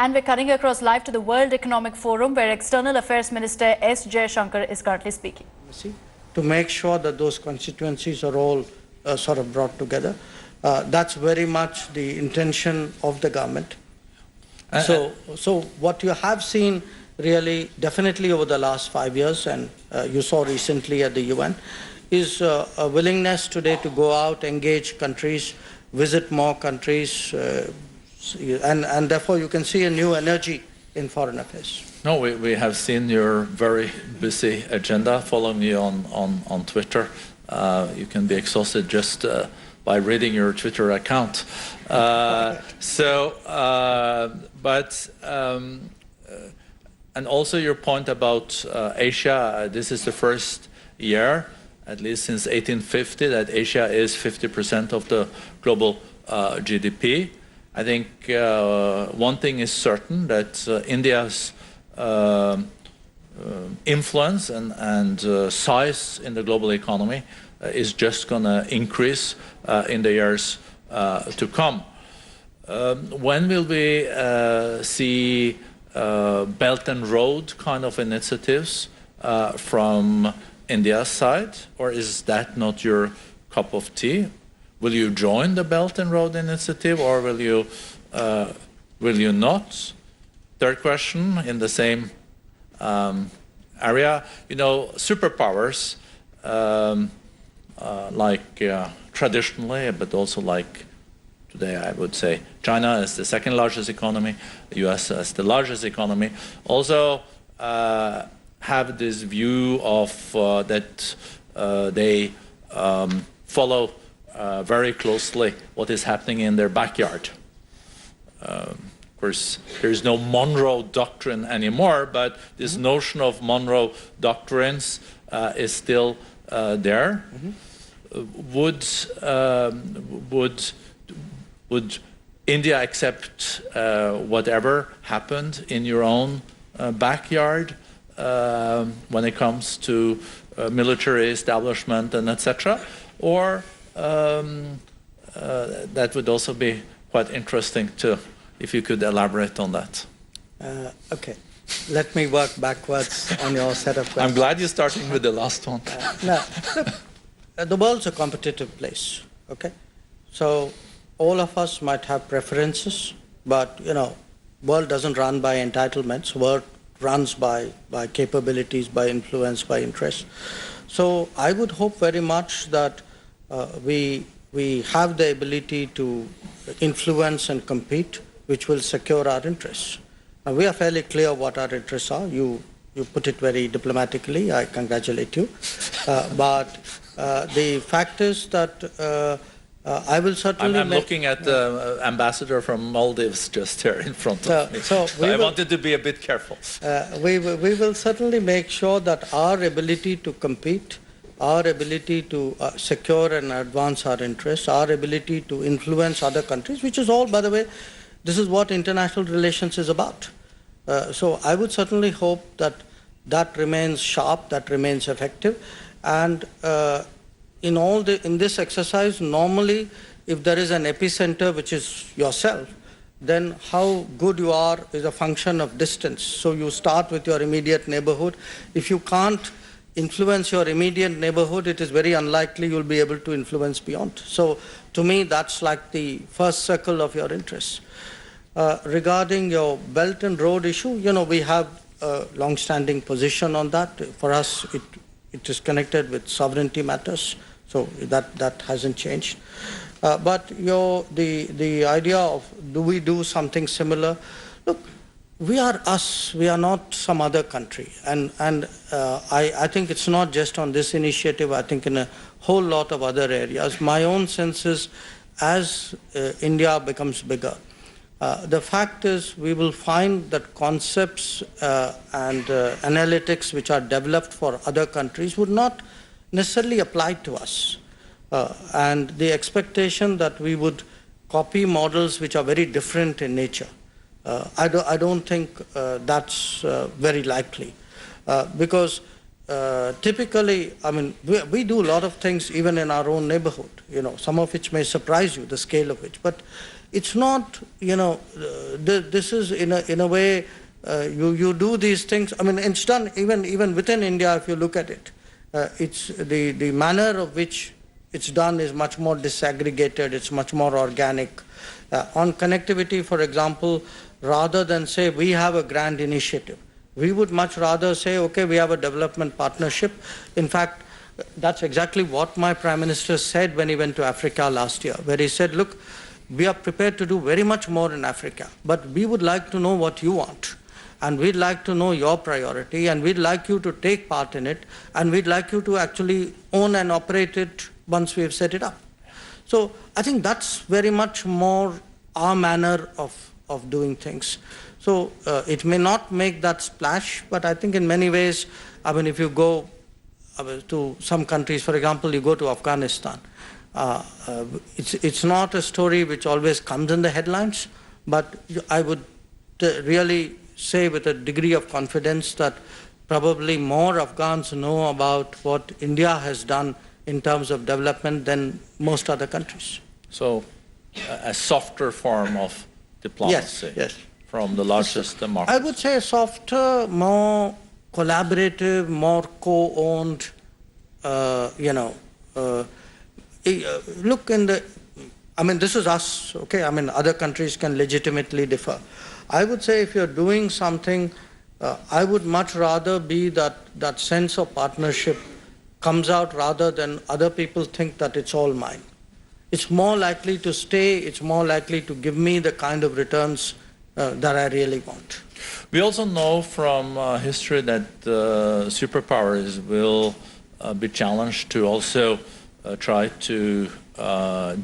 And we're cutting across live to the World Economic Forum, where External Affairs Minister S Jaishankar is currently speaking. To make sure that those constituencies are all sort of brought together. That's very much the intention of the government. So what you have seen really definitely over the last 5 years, and you saw recently at the UN, is a willingness today to go out, engage countries, visit more countries, and therefore you can see a new energy in foreign affairs. No, we have seen your very busy agenda, following you on Twitter. You can be exhausted just by reading your Twitter account. And also your point about Asia, this is the first year, at least since 1850, that Asia is 50% of the global GDP. I think one thing is certain, that India's influence and size in the global economy is just going to increase in the years to come. When will we see Belt and Road kind of initiatives from India's side, or is that not your cup of tea? Will you join the Belt and Road Initiative, or will you not? Third question in the same area. You know, superpowers, traditionally, but also like today, I would say China is the second largest economy, the US is the largest economy, also have this view of that they follow very closely what is happening in their backyard. Of course, there is no Monroe Doctrine anymore, but this notion of Monroe Doctrines is still there. Would India accept whatever happened in your own backyard when it comes to military establishment and etc.? Or that would also be quite interesting too, if you could elaborate on that. Okay, let me work backwards on your set of questions. I'm glad you're starting with the last one. No, look, the world's a competitive place, okay? So all of us might have preferences, but, you know, world doesn't run by entitlements. World runs by capabilities, by influence, by interest. So I would hope very much that we have the ability to influence and compete, which will secure our interests. Now, we are fairly clear what our interests are. You put it very diplomatically. I congratulate you. But the fact is that I will certainly... I'm looking at the ambassador from Maldives just here in front of me. So I wanted to be a bit careful. We will certainly make sure that our ability to compete, our ability to secure and advance our interests, our ability to influence other countries, which is all, by the way, this is what international relations is about. So I would certainly hope that that remains sharp, that remains effective. And in this exercise, normally, if there is an epicenter, which is yourself, then how good you are is a function of distance. So you start with your immediate neighborhood. If you can't influence your immediate neighborhood, it is very unlikely you'll be able to influence beyond. So to me, that's like the first circle of your interests. Regarding your Belt and Road issue, you know, we have a long-standing position on that. For us, it is connected with sovereignty matters, so that hasn't changed. But the idea of do we do something similar? Look, we are us. We are not some other country, and I think it's not just on this initiative. I think in a whole lot of other areas. My own sense is, as India becomes bigger, the fact is we will find that concepts and analytics which are developed for other countries would not necessarily apply to us. And the expectation that we would copy models which are very different in nature, I don't think that's very likely. Because typically, I mean, we do a lot of things even in our own neighborhood, some of which may surprise you, the scale of which. But it's not, this is in a way, you do these things. I mean, it's done even within India, if you look at it. It's the manner of which it's done is much more disaggregated, it's much more organic. On connectivity, for example, rather than say we have a grand initiative, we would much rather say, okay, we have a development partnership. In fact, that's exactly what my Prime Minister said when he went to Africa last year, where he said, look, we are prepared to do very much more in Africa, but we would like to know what you want. And we'd like to know your priority, and we'd like you to take part in it, and we'd like you to actually own and operate it once we've set it up. So I think that's very much more our manner of doing things. So it may not make that splash, but I think in many ways, I mean, if you go to some countries, for example, you go to Afghanistan, it's not a story which always comes in the headlines, but I would really say with a degree of confidence that probably more Afghans know about what India has done in terms of development than most other countries. So a softer form of diplomacy yes. from the largest democracy. I would say softer, more collaborative, more co-owned, look in the, I mean, this is us, okay? I mean, other countries can legitimately differ. I would say if you're doing something, I would much rather be that sense of partnership comes out rather than other people think that it's all mine. It's more likely to stay, it's more likely to give me the kind of returns that I really want. We also know from history that superpowers will be challenged to also try to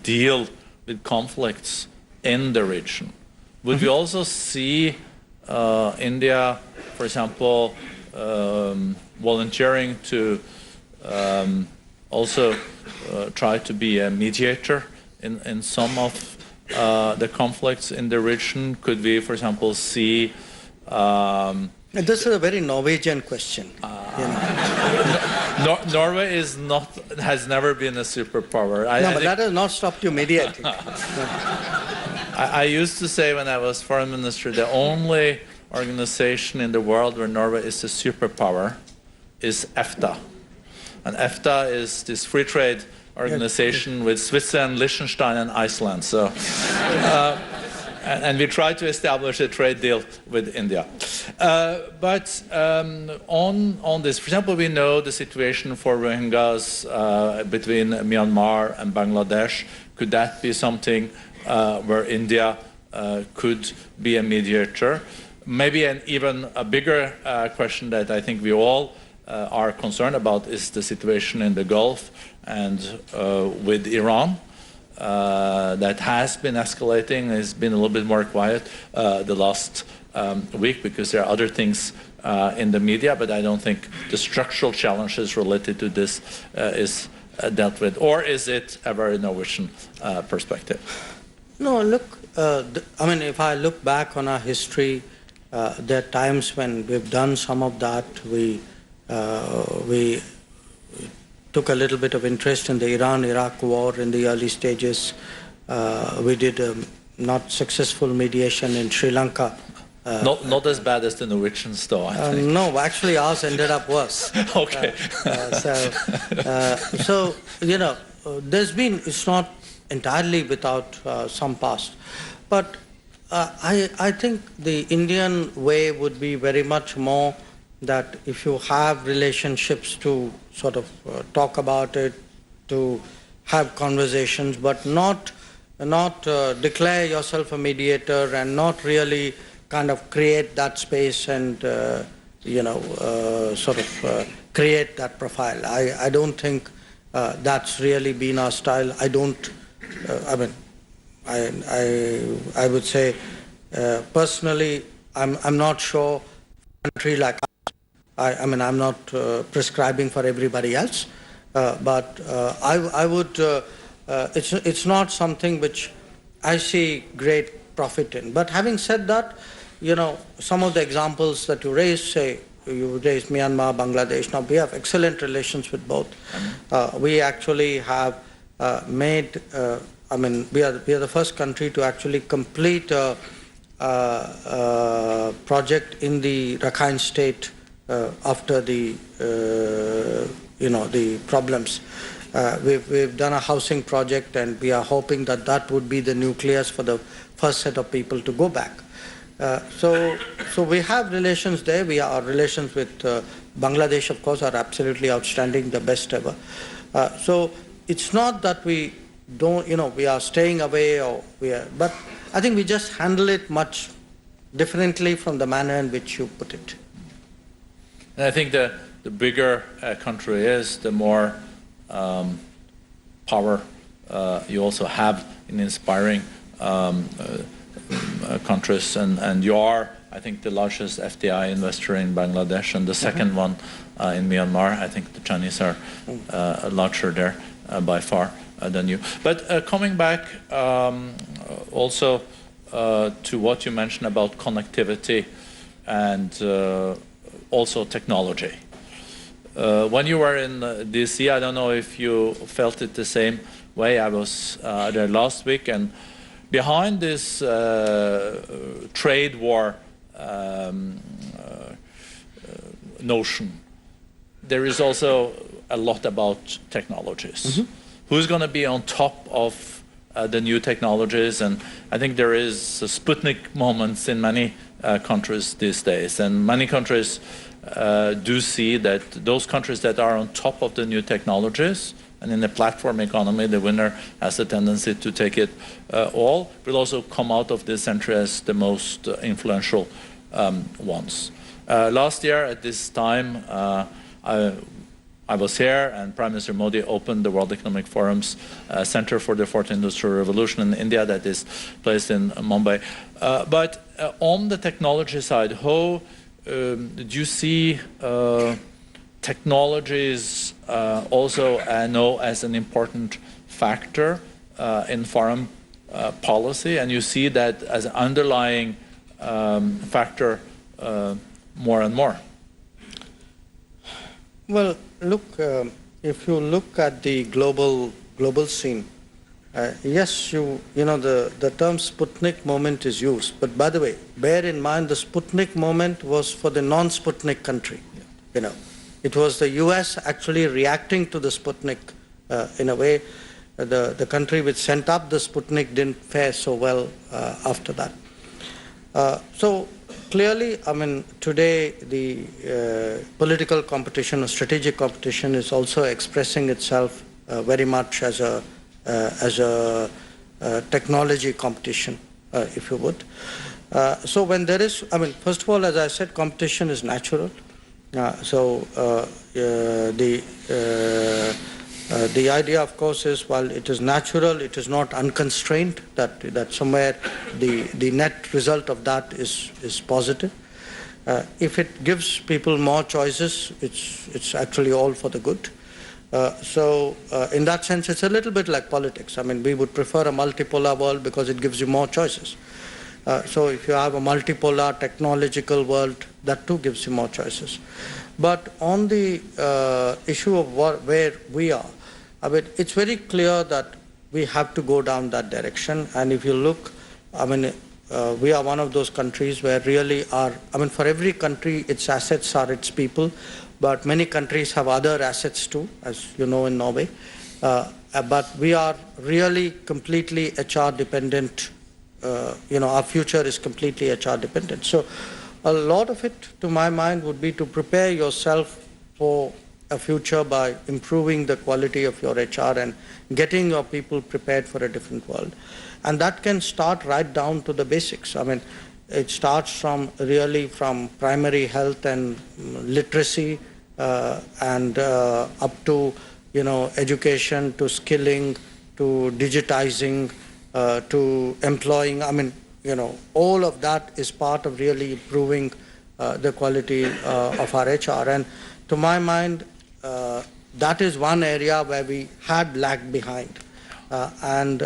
deal with conflicts in the region. Would we also see India, for example, volunteering to also try to be a mediator in some of the conflicts in the region? Could we, for example, see... This is a very Norwegian question. Norway has never been a superpower. But that has not stopped you mediating. I used to say when I was foreign minister, the only organization in the world where Norway is a superpower is EFTA. And EFTA is this free trade organization with Switzerland, Liechtenstein, and Iceland. So, and we tried to establish a trade deal with India. But on this, for example, we know the situation for Rohingyas between Myanmar and Bangladesh. Could that be something where India could be a mediator? Maybe an even a bigger question that I think we all are concerned about is the situation in the Gulf and with Iran. That has been escalating, has been a little bit more quiet the last week because there are other things in the media, but I don't think the structural challenges related to this is dealt with. Or is it a very Norwegian perspective? No, look, I mean, if I look back on our history, there are times when we've done some of that. We took a little bit of interest in the Iran-Iraq war in the early stages. We did a not successful mediation in Sri Lanka. Not as bad as the Norwegians, though, I think. No, actually ours ended up worse. Okay. So, you know, it's not entirely without some past. But I think the Indian way would be very much more that if you have relationships to sort of talk about it, to have conversations, but not declare yourself a mediator and not really kind of create that space and, sort of create that profile. I don't think that's really been our style. I don't, I would say, personally, I'm not sure a country like us, I'm not prescribing for everybody else, but I would, it's not something which I see great profit in. But having said that, you know, some of the examples that you raised, say, you raised Myanmar, Bangladesh. Now, we have excellent relations with both. We actually have made, we are the first country to actually complete a project in the Rakhine state after the, the problems. We've done a housing project, and we are hoping that that would be the nucleus for the first set of people to go back. So we have relations there. Our relations with Bangladesh, of course, are absolutely outstanding, the best ever. So it's not that we don't, we are staying away, but I think we just handle it much differently from the manner in which you put it. And I think the bigger a country is, the more power you also have in inspiring countries, and you are, I think, the largest FDI investor in Bangladesh, and the second one in Myanmar. I think the Chinese are larger there by far than you. But coming back also to what you mentioned about connectivity and also technology. When you were in DC, I don't know if you felt it the same way. I was there last week, and behind this trade war notion, there is also a lot about technologies. Mm-hmm. Who's going to be on top of the new technologies? And I think there is Sputnik moments in many countries these days, and many countries do see that those countries that are on top of the new technologies, and in the platform economy, the winner has a tendency to take it all, will also come out of this century as the most influential ones. Last year at this time, I was here, and Prime Minister Modi opened the World Economic Forum's Center for the Fourth Industrial Revolution in India, that is placed in Mumbai. But on the technology side, how do you see technologies also now as an important factor in foreign policy, and you see that as an underlying factor more and more? Well, look, if you look at the global scene, yes, the term Sputnik moment is used, but by the way, bear in mind the Sputnik moment was for the non-Sputnik country. Yeah. It was the US actually reacting to the Sputnik in a way. The country which sent up the Sputnik didn't fare so well after that. So clearly, today the political competition or strategic competition is also expressing itself very much as a technology competition, if you would. So when there is, first of all, as I said, competition is natural. The idea, of course, is while it is natural, it is not unconstrained, that somewhere the net result of that is positive. If it gives people more choices, it's actually all for the good. So in that sense, it's a little bit like politics. We would prefer a multipolar world because it gives you more choices. So if you have a multipolar technological world, that too gives you more choices. But on the issue of where we are, it's very clear that we have to go down that direction. And if you look, we are one of those countries where really for every country, its assets are its people, but many countries have other assets too, as you know, in Norway. But we are really completely HR dependent. Our future is completely HR dependent. So a lot of it, to my mind, would be to prepare yourself for a future by improving the quality of your HR and getting your people prepared for a different world. And that can start right down to the basics. It starts from primary health and literacy and up to, education, to skilling, to digitizing, to employing. All of that is part of really improving the quality of our HR. And to my mind, that is one area where we had lagged behind. And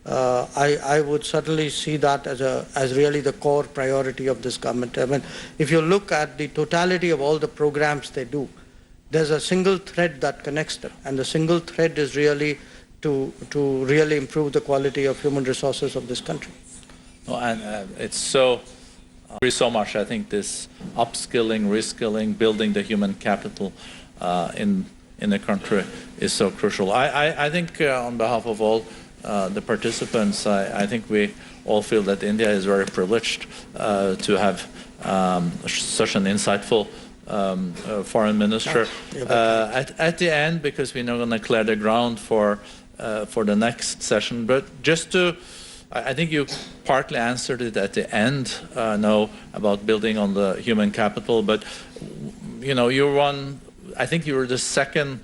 I would certainly see that as really the core priority of this government. I mean, if you look at the totality of all the programs they do, there's a single thread that connects them, and the single thread is really to really improve the quality of human resources of this country. No, and it's so much. I think this upskilling, reskilling, building the human capital in the country is so crucial. I think on behalf of all the participants, I think we all feel that India is very privileged to have such an insightful foreign minister at the end, because we're not going to clear the ground for the next session. But just to, I think you partly answered it at the end, no, about building on the human capital. But you know, you're one. I think you were the second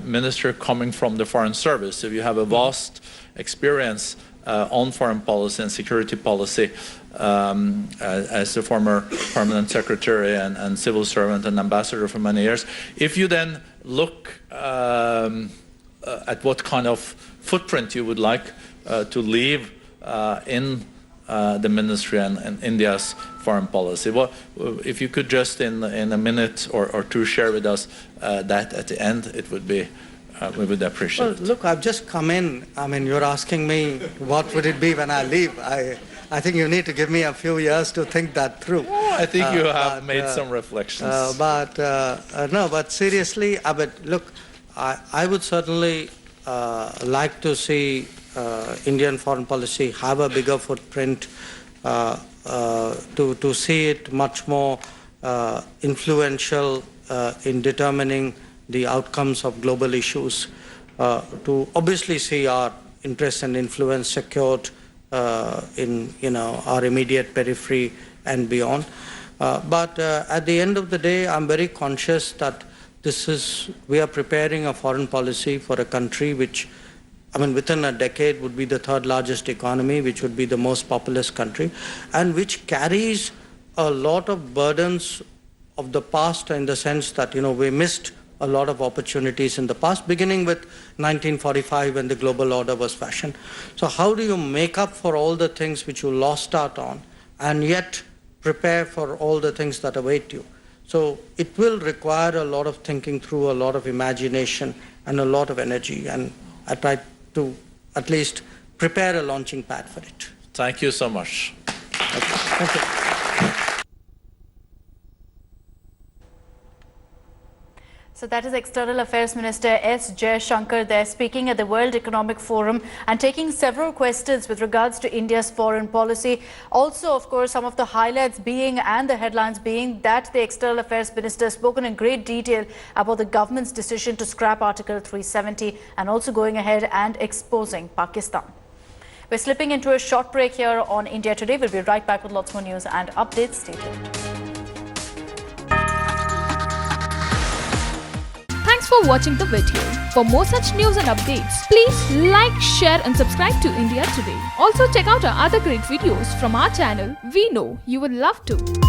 minister coming from the foreign service, so you have a vast experience on foreign policy and security policy as a former permanent secretary and civil servant and ambassador for many years. If you then look at what kind of footprint you would like to leave in the ministry and India's foreign policy, well, if you could just in a minute or two share with us that at the end, it would be we would appreciate it. Well, look, I've just come in. I mean, you're asking me what would it be when I leave. I think you need to give me a few years to think that through. Well, I think you have made some reflections. No, but seriously, look, I would certainly like to see Indian foreign policy have a bigger footprint, to see it much more influential in determining the outcomes of global issues, to obviously see our interests and influence secured in our immediate periphery and beyond. But at the end of the day, I'm very conscious that we are preparing a foreign policy for a country which, I mean, within a decade would be the third largest economy, which would be the most populous country, and which carries a lot of burdens of the past, in the sense that, we missed a lot of opportunities in the past, beginning with 1945 when the global order was fashioned. So how do you make up for all the things which you lost out on and yet prepare for all the things that await you? So it will require a lot of thinking through, a lot of imagination and a lot of energy, and I try to at least prepare a launching pad for it. Thank you so much. Thank you. So that is External Affairs Minister S Jaishankar there, speaking at the World Economic Forum and taking several questions with regards to India's foreign policy. Also, of course, some of the highlights being and the headlines being that the External Affairs Minister has spoken in great detail about the government's decision to scrap Article 370 and also going ahead and exposing Pakistan. We're slipping into a short break here on India Today. We'll be right back with lots more news and updates. Stay tuned. Thanks for watching the video. For more such news and updates, please like, share and subscribe to India Today. Also check out our other great videos from our channel. We know you will love to.